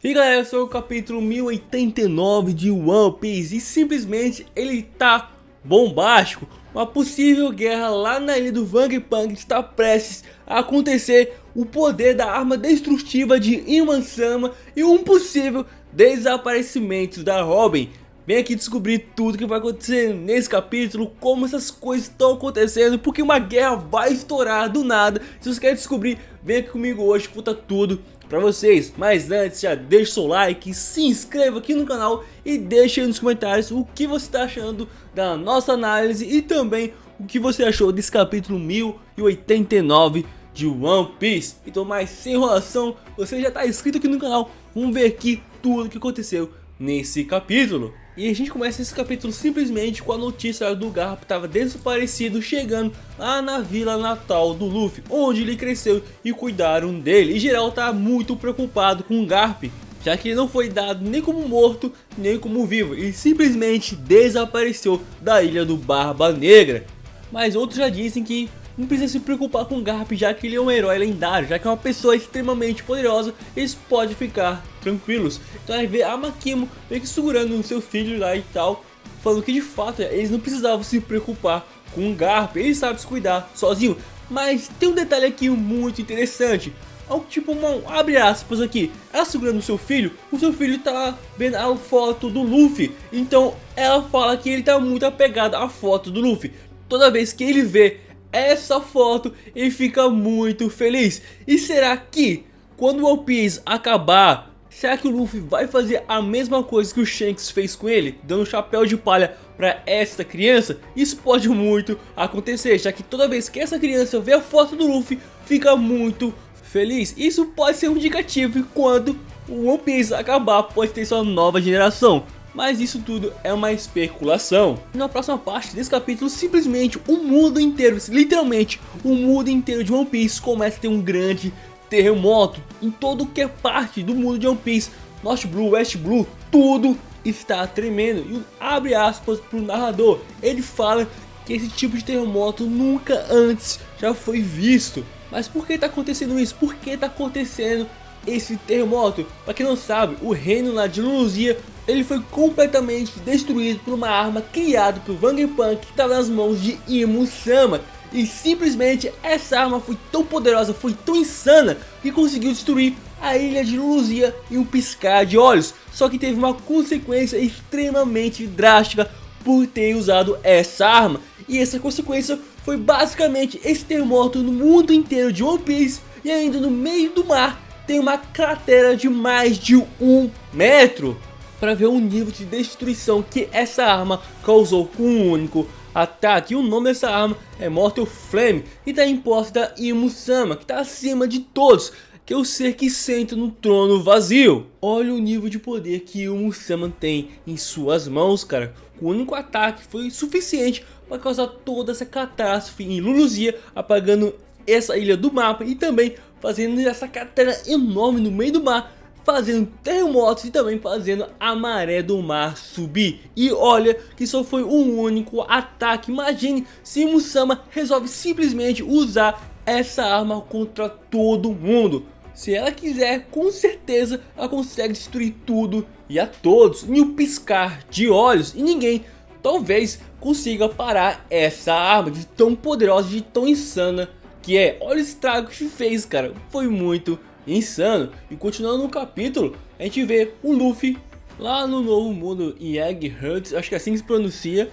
E galera, esse é o capítulo 1089 de One Piece e simplesmente ele tá bombástico. Uma possível guerra lá na ilha do Vegapunk está prestes a acontecer. O poder da arma destrutiva de Iman-sama e um possível desaparecimento da Robin. Vem aqui descobrir tudo que vai acontecer nesse capítulo, como essas coisas estão acontecendo, porque uma guerra vai estourar do nada. Se você quer descobrir, vem aqui comigo hoje, conta tudo pra vocês. Mas antes, já deixa o seu like, se inscreva aqui no canal e deixa aí nos comentários o que você está achando da nossa análise e também o que você achou desse capítulo 1089 de One Piece. Então, mais sem enrolação, você já está inscrito aqui no canal, vamos ver aqui tudo o que aconteceu nesse capítulo. E a gente começa esse capítulo simplesmente com a notícia do Garp estava desaparecido, chegando lá na vila natal do Luffy, onde ele cresceu e cuidaram dele. E geral tá muito preocupado com o Garp, já que ele não foi dado nem como morto, nem como vivo. Ele simplesmente desapareceu da ilha do Barba Negra. Mas outros já dizem que não precisa se preocupar com o Garp, já que ele é um herói lendário, já que é uma pessoa extremamente poderosa, eles podem ficar tranquilos. Então aí vê a Makimo meio que segurando o seu filho lá e tal, falando que de fato eles não precisavam se preocupar com o Garp, ele sabe se cuidar sozinho. Mas tem um detalhe aqui muito interessante, tipo abre aspas aqui, ela segurando o seu filho tá vendo a foto do Luffy, então ela fala que ele tá muito apegado à foto do Luffy. Toda vez que ele vê essa foto, ele fica muito feliz. E será que quando o One Piece acabar, será que o Luffy vai fazer a mesma coisa que o Shanks fez com ele, dando um chapéu de palha para essa criança? Isso pode muito acontecer, já que toda vez que essa criança vê a foto do Luffy, fica muito feliz. Isso pode ser um indicativo de quando o One Piece acabar, pode ter sua nova geração. Mas isso tudo é uma especulação. Na próxima parte desse capítulo, simplesmente o mundo inteiro, literalmente o mundo inteiro de One Piece começa a ter um grande terremoto. Em todo que é parte do mundo de One Piece, North Blue, West Blue, tudo está tremendo. E abre aspas para o narrador, ele fala que esse tipo de terremoto nunca antes já foi visto. Mas por que está acontecendo isso? Por que está acontecendo esse terremoto? Para quem não sabe, o reino lá de Luzia, ele foi completamente destruído por uma arma criada por Vegapunk que estava nas mãos de Iman-sama. E simplesmente essa arma foi tão poderosa, foi tão insana, que conseguiu destruir a ilha de Luzia em um piscar de olhos. Só que teve uma consequência extremamente drástica por ter usado essa arma. E essa consequência foi basicamente esse terremoto no mundo inteiro de One Piece. E ainda no meio do mar tem uma cratera de mais de 1 metro. Para ver o nível de destruição que essa arma causou com um único ataque. E o nome dessa arma é Mortal Flame e está em posse da Iman-sama, que está acima de todos, que é o ser que senta no trono vazio. Olha o nível de poder que Iman-sama tem em suas mãos, cara. O único ataque foi suficiente para causar toda essa catástrofe em Luzia, apagando essa ilha do mapa e também fazendo essa cratera enorme no meio do mar, fazendo terremotos e também fazendo a maré do mar subir. E olha que só foi um único ataque. Imagine se Iman-sama resolve simplesmente usar essa arma contra todo mundo. Se ela quiser, com certeza ela consegue destruir tudo e a todos em um piscar de olhos. E ninguém talvez consiga parar essa arma de tão poderosa, de tão insana que é. Olha o estrago que fez, cara. Foi muito insano. E continuando no capítulo, a gente vê o Luffy lá no novo mundo em Eggheart, acho que é assim que se pronuncia,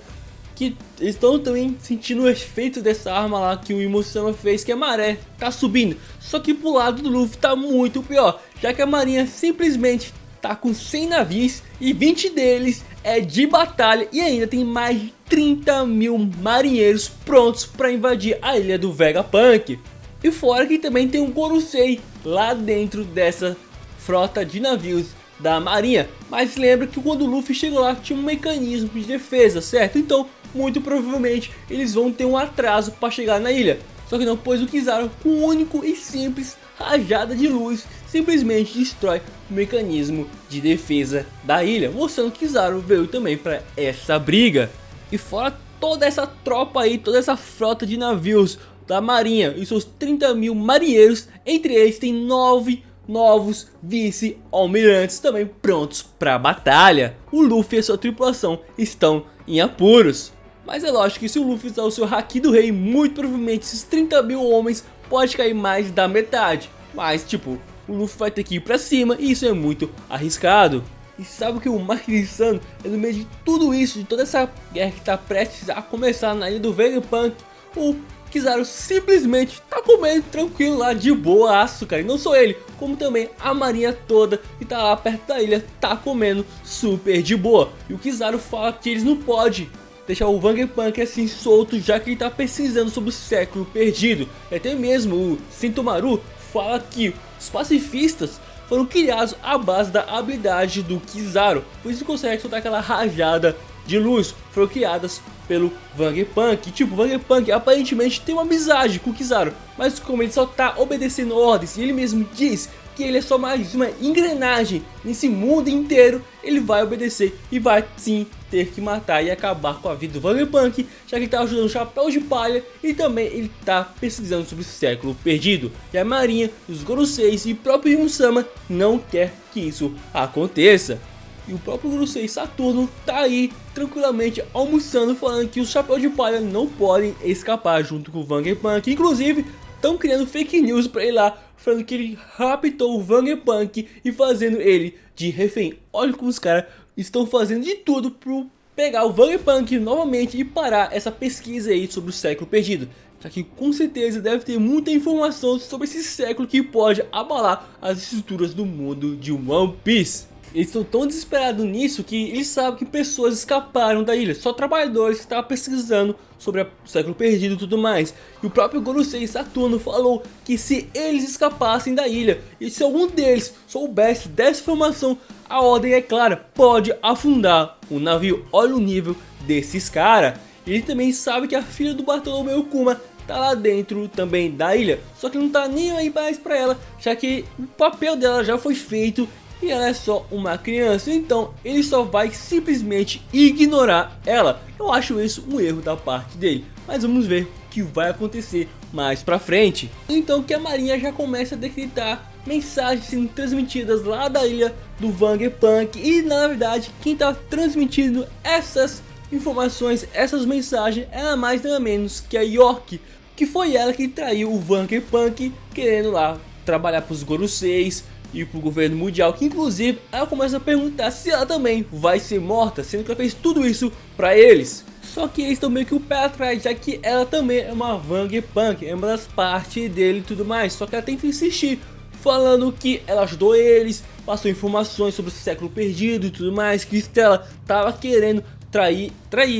que eles estão também sentindo o efeito dessa arma lá que o Iman-sama fez, que a maré tá subindo. Só que pro lado do Luffy tá muito pior, já que a marinha simplesmente tá com 100 navios e 20 deles é de batalha e ainda tem mais de 30 mil marinheiros prontos para invadir a ilha do Vegapunk. E fora que também tem um Gorosei lá dentro dessa frota de navios da marinha. Mas lembra que quando o Luffy chegou lá tinha um mecanismo de defesa, certo? Então muito provavelmente eles vão ter um atraso para chegar na ilha. Só que não, pois o Kizaru com um único e simples rajada de luz simplesmente destrói o mecanismo de defesa da ilha, mostrando que Kizaru veio também para essa briga. E fora toda essa tropa aí, toda essa frota de navios da marinha e seus 30 mil marinheiros, entre eles tem 9 novos vice-almirantes também prontos para a batalha. O Luffy e sua tripulação estão em apuros. Mas é lógico que se o Luffy usar o seu Haki do Rei, muito provavelmente esses 30 mil homens pode cair mais da metade. Mas tipo, o Luffy vai ter que ir pra cima e isso é muito arriscado. E sabe o que o mais insano é, no meio de tudo isso, de toda essa guerra que tá prestes a começar na ilha do Vegapunk, o Kizaru simplesmente tá comendo tranquilo lá, de boaço, cara. E não só ele, como também a marinha toda que tá lá perto da ilha tá comendo super de boa. E o Kizaru fala que eles não podem deixar o Vegapunk assim solto, já que ele tá pesquisando sobre o século perdido. E até mesmo o Sentomaru fala que os pacifistas foram criados à base da habilidade do Kizaru, por isso consegue soltar aquela rajada de luz. Foram criadas pelo Vegapunk. Tipo, o Vegapunk aparentemente tem uma amizade com o Kizaru, mas como ele só tá obedecendo ordens e ele mesmo diz que ele é só mais uma engrenagem nesse mundo inteiro, ele vai obedecer e vai sim ter que matar e acabar com a vida do Vegapunk, já que ele tá ajudando o Chapéu de Palha e também ele tá pesquisando sobre o século perdido. E a marinha, os Goroseis e o próprio Imu-sama não quer que isso aconteça. E o próprio Gorosei Saturno tá aí tranquilamente almoçando, falando que os Chapéu de Palha não podem escapar junto com o Vegapunk. Inclusive, estão criando fake news pra ele lá, falando que ele raptou o Vegapunk e fazendo ele de refém. Olha como os caras estão fazendo de tudo para pegar o Vegapunk novamente e parar essa pesquisa aí sobre o século perdido. Já que com certeza deve ter muita informação sobre esse século que pode abalar as estruturas do mundo de One Piece. Eles estão tão desesperados nisso que eles sabem que pessoas escaparam da ilha, só trabalhadores que estavam pesquisando sobre o século perdido e tudo mais. E o próprio Gorosei Saturno falou que se eles escapassem da ilha e se algum deles soubesse dessa informação, a ordem é clara, pode afundar o navio. Olha o nível desses caras. Ele também sabe que a filha do Bartolomeu Kuma tá lá dentro também da ilha, só que não tá nem aí mais pra ela, já que o papel dela já foi feito e ela é só uma criança, então ele só vai simplesmente ignorar ela. Eu acho isso um erro da parte dele, mas vamos ver o que vai acontecer mais pra frente. Então que a marinha já começa a decretar mensagens sendo transmitidas lá da ilha do Vegapunk, e na verdade quem tá transmitindo essas informações, essas mensagens, é nada mais nada menos que a York, que foi ela que traiu o Vegapunk, querendo lá trabalhar pros Goroseis e pro governo mundial, que inclusive ela começa a perguntar se ela também vai ser morta, sendo que ela fez tudo isso pra eles. Só que eles estão meio que o pé atrás, já que ela também é uma Vegapunk, é uma das partes dele e tudo mais. Só que ela tenta insistir, falando que ela ajudou eles, passou informações sobre o século perdido e tudo mais, que Stella tava querendo trair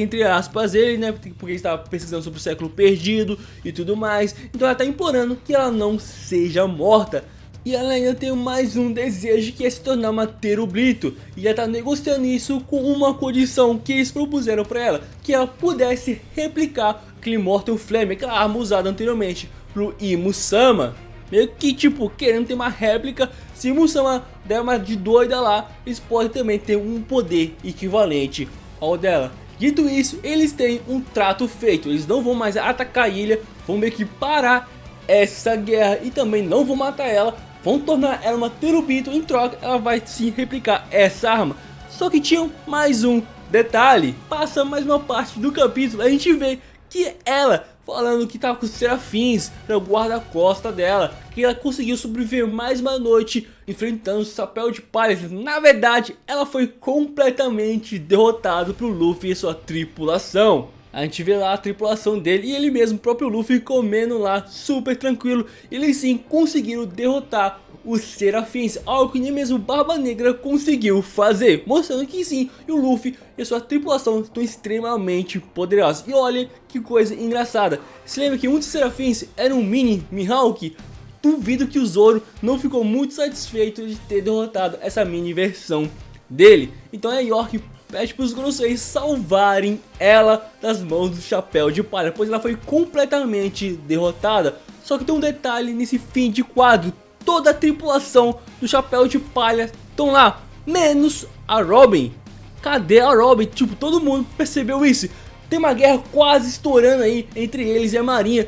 entre aspas ele, né, porque ele estava pesquisando sobre o século perdido e tudo mais. Então ela tá implorando que ela não seja morta. E ela ainda tem mais um desejo, que é se tornar uma Terubrito. E ela tá negociando isso com uma condição que eles propuseram pra ela, que ela pudesse replicar aquele Mortal Flame, aquela arma usada anteriormente pro Imu-sama. Meio que tipo, querendo ter uma réplica, se Imu-sama der uma de doida lá, eles podem também ter um poder equivalente ao dela. Dito isso, eles têm um trato feito, eles não vão mais atacar a ilha, vão meio que parar essa guerra e também não vão matar ela, vão tornar ela uma Terubrito. Em troca ela vai sim replicar essa arma. Só que tinha mais um detalhe, passa mais uma parte do capítulo, a gente vê que ela falando que tava com os serafins para o guarda-costa dela, que ela conseguiu sobreviver mais uma noite enfrentando o Chapéu de Palha. Na verdade ela foi completamente derrotada pelo Luffy e sua tripulação. A gente vê lá a tripulação dele e ele mesmo, o próprio Luffy, comendo lá super tranquilo. Eles sim conseguiram derrotar os serafins, algo que nem mesmo Barba Negra conseguiu fazer, mostrando que sim, o Luffy e a sua tripulação estão extremamente poderosos. E olha que coisa engraçada, se lembra que um dos serafins era um mini Mihawk? Duvido que o Zoro não ficou muito satisfeito de ter derrotado essa mini versão dele. Então a York pede para os Goroseis salvarem ela das mãos do Chapéu de Palha, pois ela foi completamente derrotada. Só que tem um detalhe nesse fim de quadro, toda a tripulação do Chapéu de Palha estão lá, menos a Robin. Cadê a Robin? Tipo, todo mundo percebeu isso. Tem uma guerra quase estourando aí entre eles e a marinha.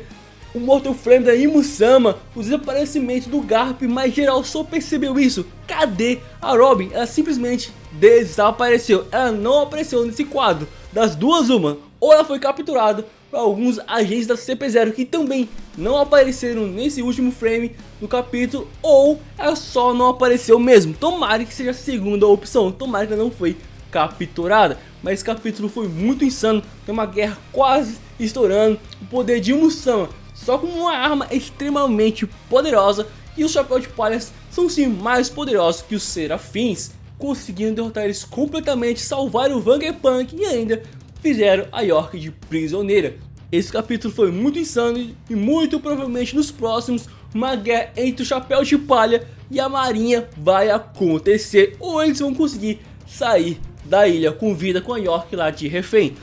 o Mortal Frame da Imusama, o desaparecimento do Garp, mas geral só percebeu isso. Cadê a Robin? Ela simplesmente desapareceu, ela não apareceu nesse quadro. Das duas uma, ou ela foi capturada por alguns agentes da CP0 que também não apareceram nesse último frame do capítulo, ou ela só não apareceu mesmo. Tomara que seja a segunda opção, tomara que ela não foi capturada. Mas esse capítulo foi muito insano, tem uma guerra quase estourando, o poder de Imusama só com uma arma extremamente poderosa, e os Chapéu de Palhas são sim mais poderosos que os Serafins, conseguindo derrotar eles completamente, salvar o Vegapunk e ainda fizeram a York de prisioneira. Esse capítulo foi muito insano e muito provavelmente nos próximos uma guerra entre o Chapéu de Palha e a Marinha vai acontecer, ou eles vão conseguir sair da ilha com vida com a York lá de refém.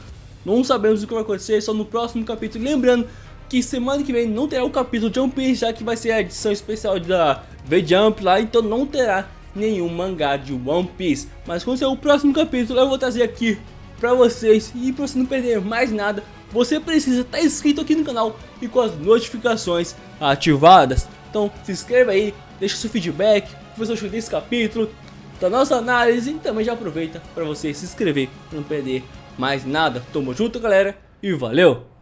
Não sabemos o que vai acontecer, só no próximo capítulo. Lembrando que semana que vem não terá o capítulo de One Piece, já que vai ser a edição especial da V-Jump lá, então não terá nenhum mangá de One Piece. Mas quando sair o próximo capítulo eu vou trazer aqui pra vocês, e pra você não perder mais nada, você precisa estar inscrito aqui no canal e com as notificações ativadas. Então se inscreva aí, deixa seu feedback, o que você achou desse capítulo, da nossa análise, e também já aproveita para você se inscrever para não perder mais nada. Tamo junto, galera, e valeu!